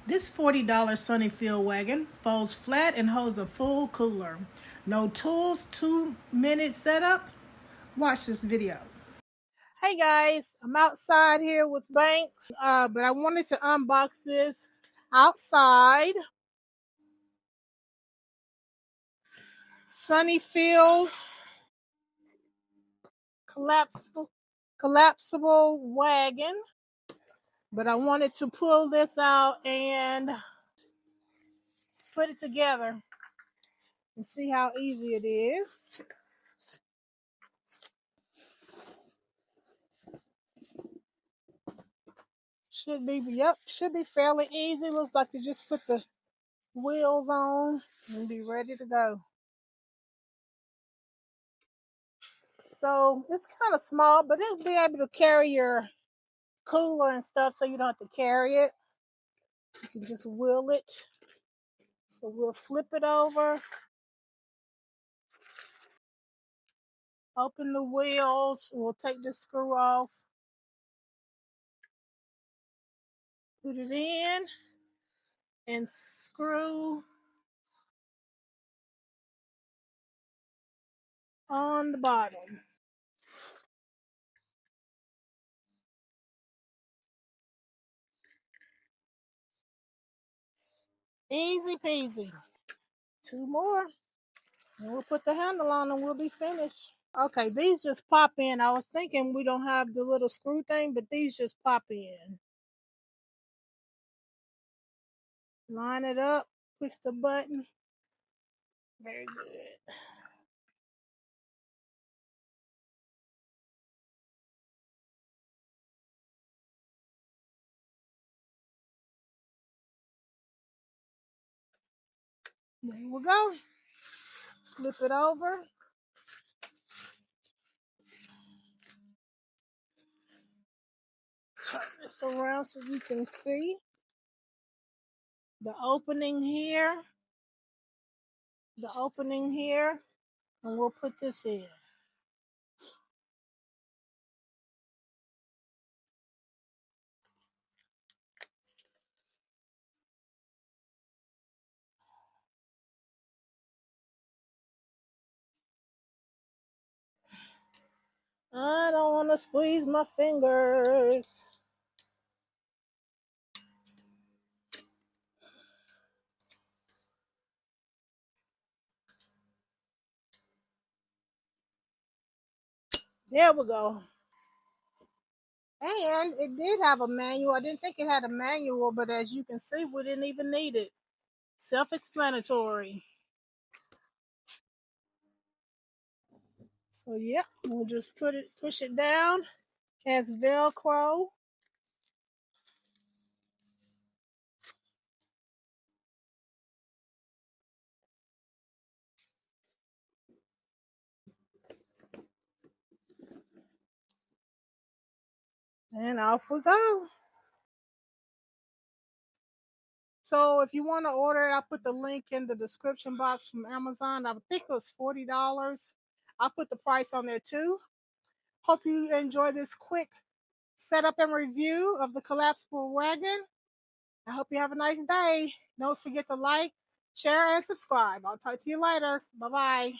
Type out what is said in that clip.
This $40 SunnyFeel Wagon folds flat and holds a full cooler. No tools, 2-minute setup. Watch this video. Hey guys, I'm outside here with Banks, but I wanted to unbox this outside SunnyFeel collapsible wagon. But I wanted to pull this out and put it together and see how easy it is. Should be fairly easy. Looks like you just put the wheels on and be ready to go. So it's kind of small, but it'll be able to carry your cooler and stuff so you don't have to carry it. You can just wheel it. So we'll flip it over, open the wheels, we'll take the screw off, put it in, and screw on the bottom. Easy peasy. Two more, and we'll put the handle on and we'll be finished. Okay, these just pop in. I was thinking we don't have the little screw thing, but these just pop in. Line it up, push the button. Very good. There we go. Flip it over. Turn this around so you can see the opening here. The opening here. And we'll put this in. I don't want to squeeze my fingers. There we go. And it did have a manual. I didn't think it had a manual, but as you can see, we didn't even need it. Self-explanatory. So yeah, we'll just push it down. Has Velcro. And off we go. So if you want to order it, I'll put the link in the description box from Amazon. I think it was $40. I'll put the price on there too. Hope you enjoy this quick setup and review of the collapsible wagon. I hope you have a nice day. Don't forget to like, share, and subscribe. I'll talk to you later. Bye-bye.